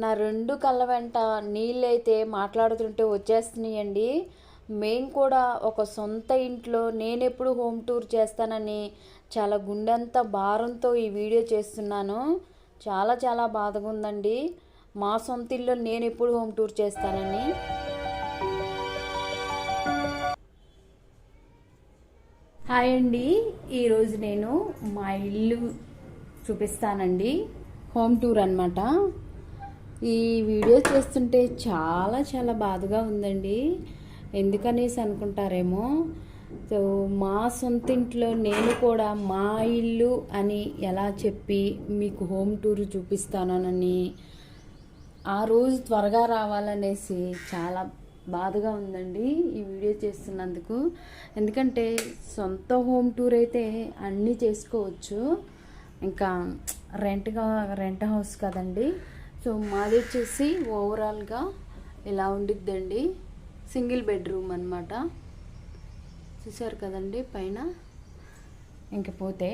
నా రెండు కళ్ళ వెంట నీళ్ళైతే మాట్లాడుతుంటే వచ్చేస్తున్నాయండి. మేము కూడా ఒక సొంత ఇంట్లో నేనెప్పుడు హోమ్ టూర్ చేస్తానని చాలా గుండెంత భారంతో ఈ వీడియో చేస్తున్నాను. చాలా చాలా బాధగా ఉందండి. మా సొంత ఇల్లు నేను ఎప్పుడు హోమ్ టూర్ చేస్తానని. హాయ్ అండి, ఈరోజు నేను మా ఇల్లు చూపిస్తానండి. హోమ్ టూర్ అన్నమాట. ఈ వీడియో చేస్తుంటే చాలా చాలా బాధగా ఉందండి. ఎందుకనేసి అనుకుంటారేమో. సో మా సొంత ఇంట్లో నేను కూడా మా ఇల్లు అని ఎలా చెప్పి మీకు హోమ్ టూర్ చూపిస్తానని ఆ రోజు త్వరగా రావాలనేసి చాలా బాధగా ఉందండి ఈ వీడియో చేస్తున్నందుకు. ఎందుకంటే సొంత హోమ్ టూర్ అయితే అన్నీ చేసుకోవచ్చు, ఇంకా రెంట్ హౌస్ కదండి. సో మాది వచ్చేసి ఓవరాల్గా ఇలా ఉండిద్దండి. సింగిల్ బెడ్రూమ్ అన్నమాట. చూసారు కదండి పైన. ఇంకపోతే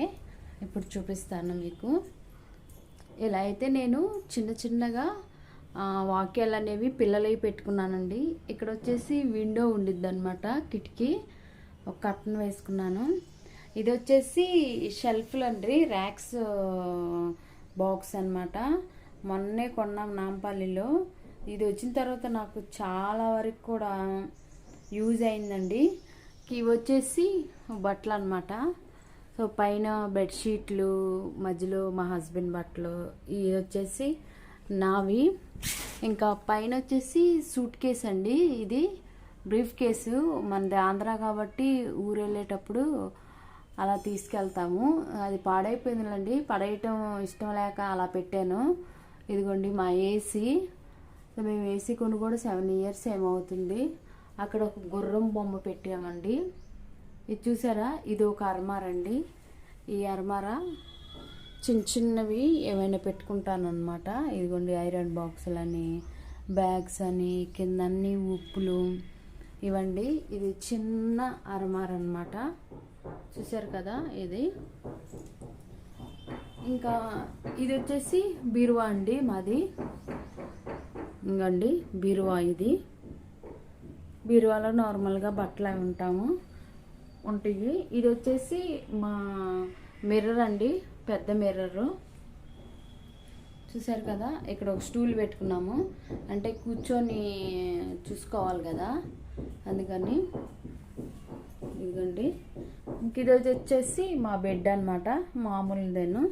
ఇప్పుడు చూపిస్తాను మీకు. ఇలా అయితే నేను చిన్న చిన్నగా వాక్యాలు అనేవి పిల్లలవి పెట్టుకున్నానండి. ఇక్కడ వచ్చేసి విండో ఉండిద్ది అనమాట, కిటికీ. ఒక కర్టన్ వేసుకున్నాను. ఇది వచ్చేసి షెల్ఫ్లు అండి, ర్యాక్స్ బాక్స్ అనమాట. మొన్నే కొన్నాం నాంపల్లిలో. ఇది వచ్చిన తర్వాత నాకు చాలా వరకు కూడా యూజ్ అయిందండి. ఇవి వచ్చేసి బట్టలు అనమాట. సో పైన బెడ్షీట్లు, మధ్యలో మా హస్బెండ్ బట్టలు. ఇవి వచ్చేసి నావి. ఇంకా పైన వచ్చేసి సూట్ కేస్ అండి. ఇది బ్రీఫ్ కేసు. మనది ఆంధ్ర కాబట్టి ఊరు వెళ్ళేటప్పుడు అలా తీసుకెళ్తాము. అది పాడైపోయిందండి, పడేయటం ఇష్టం లేక అలా పెట్టాను. ఇదిగోండి మా ఏసీ. మేము ఏసీ కొని కూడా 7 years ఏమవుతుంది. అక్కడ ఒక గుర్రం బొమ్మ పెట్టామండి. ఇది చూసారా, ఇది ఒక అర్మార్ అండి. ఈ అర్మారా చిన్న చిన్నవి ఏమైనా పెట్టుకుంటాను అనమాట. ఇదిగోండి ఐరన్ బాక్సులని, బ్యాగ్స్ అని, కింద అన్ని ఉప్పులు ఇవ్వండి. ఇది చిన్న అర్మార్ అనమాట. చూసారు కదా ఇది. ఇంకా ఇది వచ్చేసి బీరువా అండి మాది. ఇంకండి బీరువా ఇది. బీరువాలో నార్మల్గా బట్టలు అవి ఉంటాయి. ఇది వచ్చేసి మా మిర్రర్ అండి, పెద్ద మిర్రరు. చూసారు కదా, ఇక్కడ ఒక స్టూల్ పెట్టుకున్నాము. అంటే కూర్చొని చూసుకోవాలి కదా, అందుకని. ఇదిగోండి. ఇంక ఇది వచ్చేసి మా బెడ్ అనమాట, మామూలుదేను.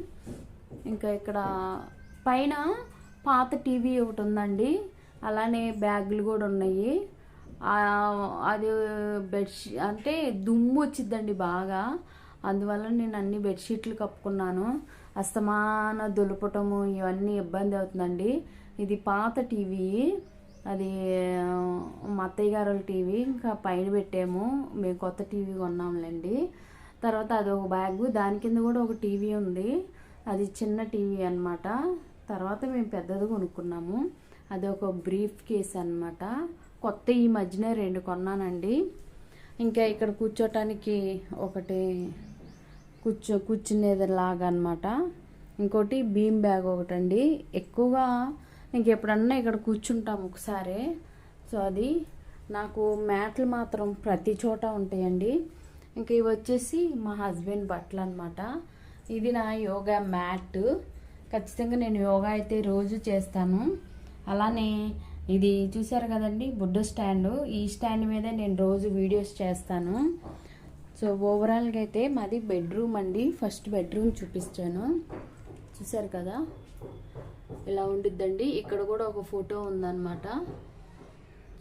ఇంకా ఇక్కడ పైన పాత టీవీ ఒకటి ఉందండి. అలానే బ్యాగులు కూడా ఉన్నాయి. అది బెడ్షీట్ అంటే దుమ్ము వచ్చిద్దండి బాగా. అందువల్ల నేను అన్ని బెడ్షీట్లు కప్పుకున్నాను. అస్తమాన దులపటము ఇవన్నీ ఇబ్బంది అవుతుందండి. ఇది పాత టీవీ, అది మా అత్తయ్య గారు టీవీ. ఇంకా పైన పెట్టాము, మేము కొత్త టీవీ కొన్నాంలేండి. తర్వాత అది ఒక బ్యాగు, దాని కింద కూడా ఒక టీవీ ఉంది. అది చిన్న టీవీ అనమాట. తర్వాత మేము పెద్దది కొనుక్కున్నాము. అది ఒక బ్రీఫ్ కేస్ అనమాట. కొత్త ఈ మధ్యనే 2 కొన్నానండి. ఇంకా ఇక్కడ కూర్చోటానికి ఒకటి కూర్చునేదిలాగా అనమాట. ఇంకోటి బీమ్ బ్యాగ్ ఒకటండి. ఎక్కువగా ఇంకెప్పుడన్నా ఇక్కడ కూర్చుంటాము ఒకసారి. సో అది నాకు మ్యాట్లు మాత్రం ప్రతి చోట ఉంటాయండి. ఇంకా ఇవి వచ్చేసి మా హస్బెండ్ బట్టలు అనమాట. ఇది నా యోగా మ్యాట్. ఖచ్చితంగా నేను యోగా అయితే రోజు చేస్తాను. అలానే ఇది చూసారు కదండి, బుడ్డ స్టాండు. ఈ స్టాండ్ మీద నేను రోజు వీడియోస్ చేస్తాను. సో ఓవరాల్గా అయితే మాది బెడ్రూమ్ అండి. ఫస్ట్ బెడ్రూమ్ చూపిస్తాను. చూసారు కదా, ఇలా ఉండిద్దండి. ఇక్కడ కూడా ఒక ఫోటో ఉందన్నమాట.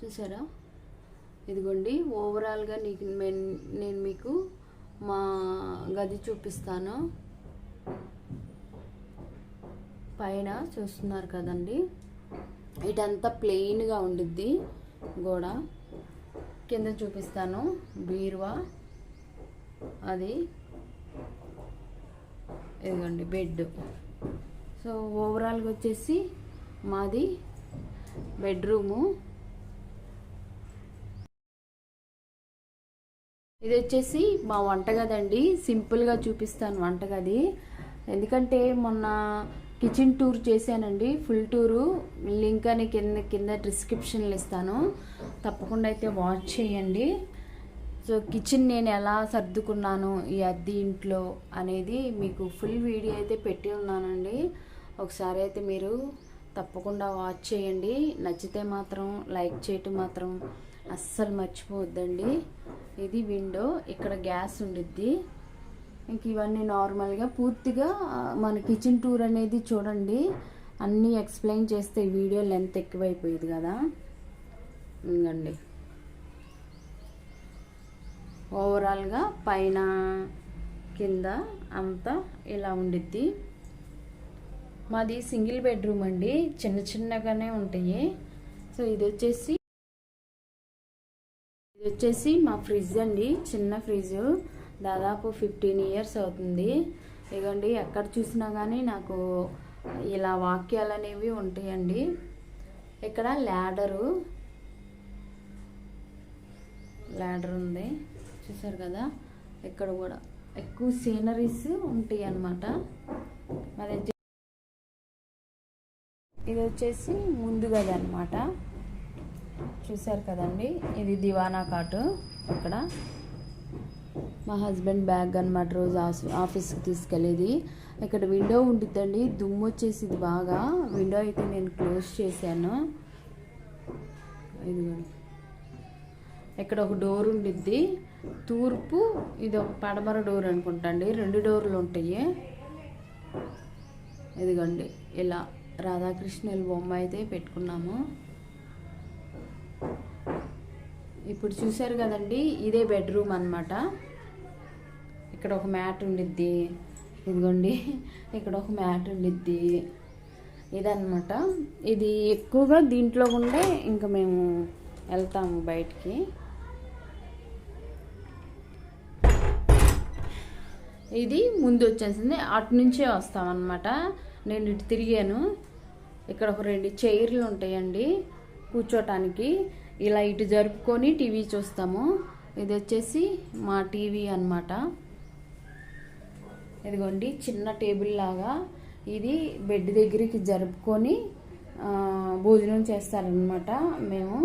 చూసారా, ఇదిగోండి. ఓవరాల్గా నేను మీకు మా గది చూపిస్తాను. పైన చూస్తున్నారు కదండి, ఇటంతా ప్లెయిన్గా ఉండిద్ది గోడ. కింద చూపిస్తాను బీరువా, అది ఇదిగోండి బెడ్. సో ఓవరాల్గా వచ్చేసి మాది బెడ్రూము. ఇది వచ్చేసి మా వంటగది అండి. సింపుల్గా చూపిస్తాను వంటగది. ఎందుకంటే మొన్న కిచెన్ టూర్ చేశానండి, ఫుల్ టూరు. లింక్ అని కింద డిస్క్రిప్షన్లో ఇస్తాను, తప్పకుండా అయితే వాచ్ చేయండి. సో కిచెన్ నేను ఎలా సర్దుకున్నాను ఈ అద్దె ఇంట్లో అనేది మీకు ఫుల్ వీడియో అయితే పెట్టి ఉన్నానండి. ఒకసారి అయితే మీరు తప్పకుండా వాచ్ చేయండి. నచ్చితే మాత్రం లైక్ చేయటం మాత్రం అస్సలు మర్చిపోవద్దండి. ఇది విండో, ఇక్కడ గ్యాస్ ఉండిద్ది. ఇంక ఇవన్నీ నార్మల్గా పూర్తిగా మన కిచెన్ టూర్ అనేది చూడండి. అన్నీ ఎక్స్ప్లెయిన్ చేస్తే వీడియో లెంత్ ఎక్కువైపోయేది కదా. ఇంకండి ఓవరాల్గా పైన కింద అంతా ఇలా ఉండిద్ది. మాది సింగిల్ బెడ్రూమ్ అండి, చిన్నగానే ఉంటాయి. సో ఇది వచ్చేసి మా ఫ్రిడ్జ్ అండి, చిన్న ఫ్రిడ్జ్, దాదాపు 15 ఇయర్స్ అవుతుంది. ఇదిగోండి ఎక్కడ చూసినా కానీ నాకు ఇలా వాక్యాలు అనేవి ఉంటాయండి. ఇక్కడ ల్యాడర్ ఉంది, చూసారు కదా. ఇక్కడ కూడా ఎక్కువ సీనరీస్ ఉంటాయి అన్నమాట. మరి ఇది వచ్చేసి ముందు గది అనమాట, చూసారు కదండి. ఇది దివానా కాటు. ఇక్కడ మా హస్బెండ్ బ్యాగ్ అనమాట, రోజు ఆఫీస్కి తీసుకెళ్ళేది. ఇక్కడ విండో ఉండిద్దండి, దుమ్ము వచ్చేసింది బాగా. విండో అయితే నేను క్లోజ్ చేశాను. ఇదిగోండి ఇక్కడ ఒక డోర్ ఉండిద్ది, తూర్పు. ఇది ఒక పడమర డోర్ అనుకుంటా అండి, 2 డోర్లు ఉంటాయి. ఇదిగోండి ఇలా రాధాకృష్ణుల బొమ్మ అయితే పెట్టుకున్నాము. ఇప్పుడు చూసారు కదండి, ఇదే బెడ్రూమ్ అన్నమాట. ఇక్కడ ఒక మ్యాట్ ఉండిద్ది, ఇదిగోండి ఇక్కడ ఒక మ్యాట్ ఉండిద్ది. ఇదన్నమాట. ఇది ఎక్కువగా దీంట్లో ఉండే ఇంకా మేము వెళ్తాము బయటికి. ఇది ముందు వచ్చేసింది, అటు నుంచే వస్తామన్నమాట. నేను ఇటు తిరిగాను. ఇక్కడ ఒక 2 చైర్లు ఉంటాయండి కూర్చోటానికి. ఇలా ఇటు జరుపుకొని టీవీ చూస్తాము. ఇది వచ్చేసి మా టీవీ అన్నమాట. ఇదిగోండి చిన్న టేబుల్ లాగా, ఇది బెడ్ దగ్గరికి జరుపుకొని భోజనం చేస్తారనమాట మేము.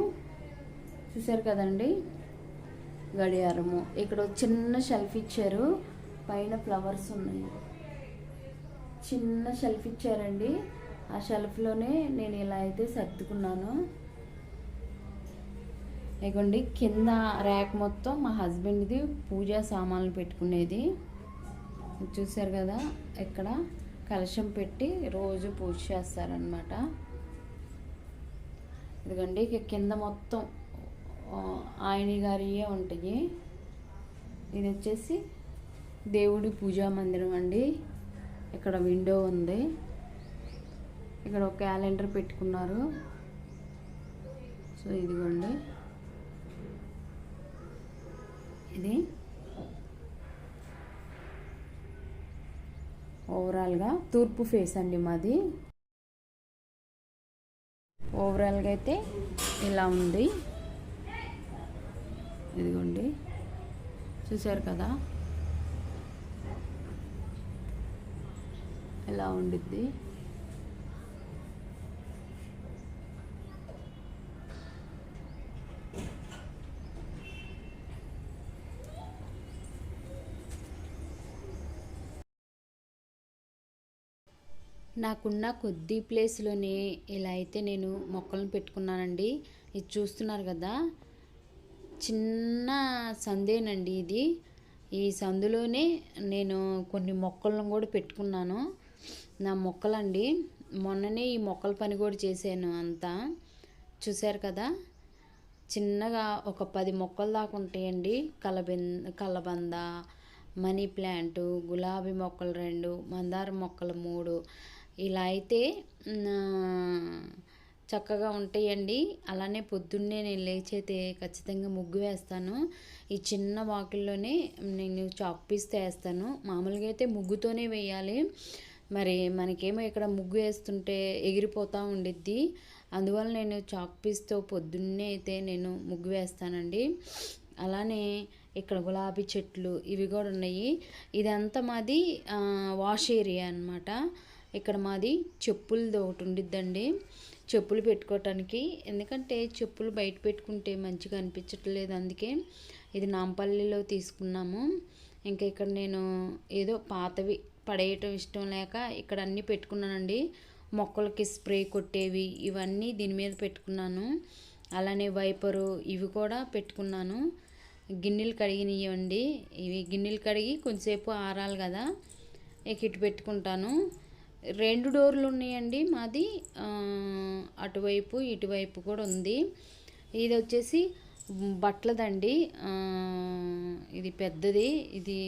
చూసారు కదండి గడియారము. ఇక్కడ చిన్న షెల్ఫ్ ఇచ్చారు, పైన ఫ్లవర్స్ ఉన్నాయి. చిన్న షెల్ఫ్ ఇచ్చారండి, ఆ షెల్ఫ్లోనే నేను ఇలా అయితే సర్దుకున్నాను. ఇదిగోండి కింద ర్యాక్ మొత్తం మా హస్బెండ్ది పూజా సామాన్లు పెట్టుకునేది. చూసారు కదా, ఇక్కడ కలశం పెట్టి రోజు పూజ చేస్తారనమాట. ఇదిగోండి కింద మొత్తం ఆయన గారియే ఉంటాయి. ఇది వచ్చేసి దేవుడి పూజా మందిరం అండి. ఇక్కడ విండో ఉంది, ఇక్కడ ఒక క్యాలెండర్ పెట్టుకున్నారు. సో ఇదిగోండి ఇది ఓవరాల్గా తూర్పు ఫేస్ అండి మాది. ఓవరాల్గా అయితే ఇలా ఉంది. ఇదిగోండి చూసారు కదా, ఇలా ఉండిద్ది. నాకున్న కొద్ది ప్లేస్లోనే ఇలా అయితే నేను మొక్కలను పెట్టుకున్నానండి. ఇది చూస్తున్నారు కదా, చిన్న సందేనండి ఇది. ఈ సందులోనే నేను కొన్ని మొక్కలను కూడా పెట్టుకున్నాను. నా మొక్కలండి, మొన్ననే ఈ మొక్కల పని కూడా చేశాను అంతా. చూశారు కదా, చిన్నగా ఒక 10 మొక్కలు దాకా ఉంటాయండి. కలబంద, మనీ ప్లాంట్, గులాబీ మొక్కలు 2, మందార మొక్కలు 3, ఇలా అయితే చక్కగా ఉంటాయండి. అలానే పొద్దున్నే నేను లేచైతే ఖచ్చితంగా ముగ్గు వేస్తాను. ఈ చిన్న వాకిల్లోనే నేను చాక్ పీస్తో వేస్తాను. మామూలుగా అయితే ముగ్గుతోనే వేయాలి, మరి మనకేమో ఇక్కడ ముగ్గు వేస్తుంటే ఎగిరిపోతూ ఉండిద్ది. అందువల్ల నేను చాక్ పీస్తో పొద్దున్నే అయితే నేను ముగ్గు వేస్తానండి. అలానే ఇక్కడ గులాబీ చెట్లు ఇవి కూడా ఉన్నాయి. ఇదంతా మాది వాష్ ఏరియా అన్నమాట. ఇక్కడ మాది చెప్పులది ఒకటి ఉండిద్దండి, చెప్పులు పెట్టుకోవటానికి. ఎందుకంటే చెప్పులు బయట పెట్టుకుంటే మంచిగా అనిపించట్లేదు, అందుకే ఇది నాంపల్లిలో తీసుకున్నాము. ఇంకా ఇక్కడ నేను ఏదో పాతవి పడేయటం ఇష్టం లేక ఇక్కడ అన్నీ పెట్టుకున్నానండి. మొక్కలకి స్ప్రే కొట్టేవి ఇవన్నీ దీని మీద పెట్టుకున్నాను. అలానే వైపరు ఇవి కూడా పెట్టుకున్నాను. గిన్నెలు కడిగినవ్వండి, ఇవి గిన్నెలు కడిగి కొంచెంసేపు ఆరాలి కదా, ఇక ఇటు పెట్టుకుంటాను. 2 డోర్లు ఉన్నాయండి మాది, అటువైపు ఇటువైపు కూడా ఉంది. ఇది వచ్చేసి బట్టలదండి, ఇది పెద్దది, ఇది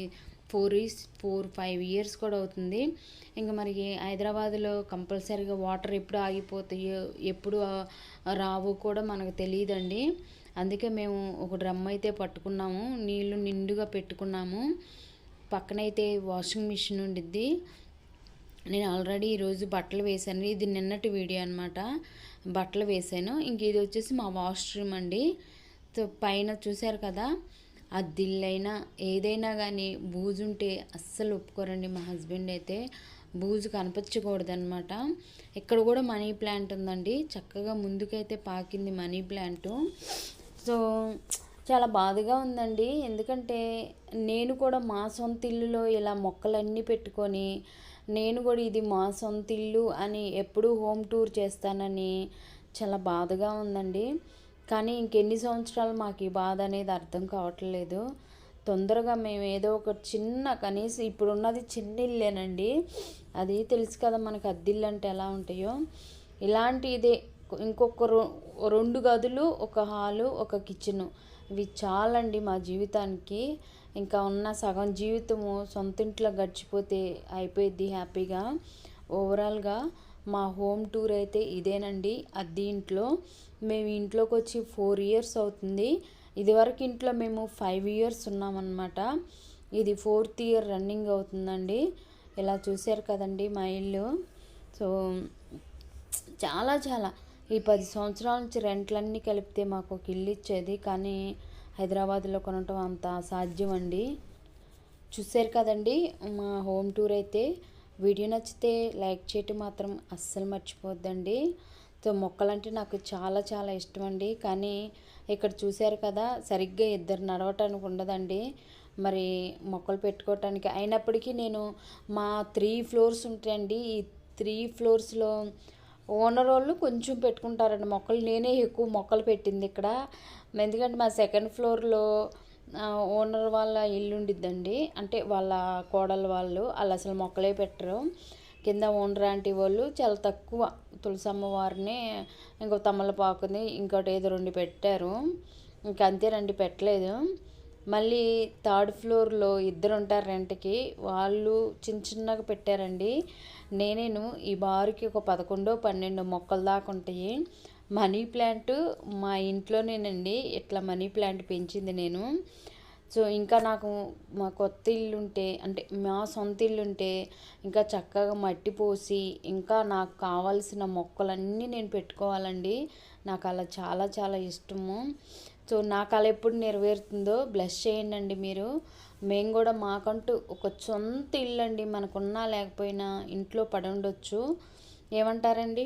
4-5 ఇయర్స్ కూడా అవుతుంది. ఇంకా మరి హైదరాబాద్లో కంపల్సరీగా వాటర్ ఎప్పుడు ఆగిపోతాయో ఎప్పుడు రావో కూడా మనకు తెలియదండి. అందుకే మేము ఒక డ్రమ్ అయితే పట్టుకున్నాము, నీళ్లు నిండుగా పెట్టుకున్నాము. పక్కనైతే వాషింగ్ మిషన్ ఉండిద్ది. నేను ఆల్రెడీ ఈరోజు బట్టలు వేసాను, ఇది నిన్నటి వీడియో అనమాట. బట్టలు వేసాను. ఇంక ఇది వచ్చేసి మా వాష్రూమ్ అండి. పైన చూశారు కదా, ఆ దిల్లైనా ఏదైనా కానీ బూజు ఉంటే అస్సలు ఒప్పుకోరండి మా హస్బెండ్ అయితే. బూజు కనిపించకూడదనమాట. ఇక్కడ కూడా మనీ ప్లాంట్ ఉందండి, చక్కగా ముందుకైతే పాకింది మనీ ప్లాంటు. సో చాలా బాధగా ఉందండి, ఎందుకంటే నేను కూడా మా సొంత ఇల్లులో ఇలా మొక్కలన్నీ పెట్టుకొని, నేను కూడా ఇది మా సొంత ఇల్లు అని ఎప్పుడూ హోమ్ టూర్ చేస్తానని చాలా బాధగా ఉందండి. కానీ ఇంకెన్ని సంవత్సరాలు మాకు ఈ బాధ అనేది అర్థం కావట్లేదు. తొందరగా మేము ఏదో ఒక చిన్న, కనీసం ఇప్పుడున్నది చిన్న ఇల్లేనండి, అది తెలుసు కదా మనకు అద్దిల్లు అంటే ఎలా ఉంటాయో, ఇలాంటి ఇదే ఇంకొక 2 గదులు, ఒక హాలు, ఒక కిచెను, ఇవి చాలండి మా జీవితానికి. ఇంకా ఉన్న సగం జీవితము సొంత ఇంట్లో గడిచిపోతే అయిపోయిద్ది హ్యాపీగా. ఓవరాల్గా మా హోమ్ టూర్ అయితే ఇదేనండి. అద్దె ఇంట్లో మేము ఇంట్లోకి వచ్చి 4 ఇయర్స్ అవుతుంది. ఇదివరకు ఇంట్లో మేము 5 ఇయర్స్ ఉన్నామన్నమాట. ఇది 4th ఇయర్ రన్నింగ్ అవుతుందండి. ఇలా చూశారు కదండి మా ఇల్లు. సో చాలా ఈ 10 సంవత్సరాల నుంచి రెంట్లన్నీ కలిపితే మాకు ఒక ఇల్లు ఇచ్చేది, కానీ హైదరాబాద్లో కొనటం అంత అసాధ్యం అండి. చూశారు కదండి మా హోమ్ టూర్ అయితే. వీడియో నచ్చితే లైక్ చేయటం మాత్రం అస్సలు మర్చిపోద్దండి. సో మొక్కలంటే నాకు చాలా ఇష్టం అండి, కానీ ఇక్కడ చూశారు కదా, సరిగ్గా ఇద్దరు నడవటానికి ఉండదండి మరి మొక్కలు పెట్టుకోవటానికి. అయినప్పటికీ నేను మా 3 ఫ్లోర్స్ ఉంటాయండి, ఈ 3 ఫ్లోర్స్లో ఓనర్ వాళ్ళు కొంచెం పెట్టుకుంటారండి మొక్కలు. నేనే ఎక్కువ మొక్కలు పెట్టింది ఇక్కడ, ఎందుకంటే మా 2nd ఫ్లోర్లో ఓనర్ వాళ్ళ ఇల్లు ఉండిద్దండి, అంటే వాళ్ళ కోడలు వాళ్ళు అసలు మొక్కలే పెట్టరు. కింద ఓనర్ ఆంటీ వాళ్ళు చాలా తక్కువ తులసమ్మ వారిని, ఇంకో తమలపాకుని, ఇంకోటి ఏదో 2 పెట్టారు, ఇంక అంతేనండి, పెట్టలేదు. మళ్ళీ 3rd ఫ్లోర్లో 2 ఉంటారు రెంట్కి, వాళ్ళు చిన్నగా పెట్టారండి. నేను ఈ బారుకి ఒక 11-12 మొక్కలు దాకా ఉంటాయి. మనీ ప్లాంట్ మా ఇంట్లోనేనండి ఇట్లా మనీ ప్లాంట్ పెంచింది నేను. సో ఇంకా నాకు మా కొత్త ఇల్లుంటే, అంటే మా సొంత ఇల్లుంటే ఇంకా చక్కగా మట్టి పోసి ఇంకా నాకు కావాల్సిన మొక్కలన్నీ నేను పెట్టుకోవాలండి. నాకు అలా చాలా ఇష్టము. సో నా కళ ఎప్పుడు నెరవేరుతుందో బ్లెస్ చేయండి మీరు. మేము కూడా మాకంటూ ఒక సొంత ఇల్లు అండి, మనకున్నా లేకపోయినా ఇంట్లో పడి ఉండొచ్చు. ఏమంటారండి?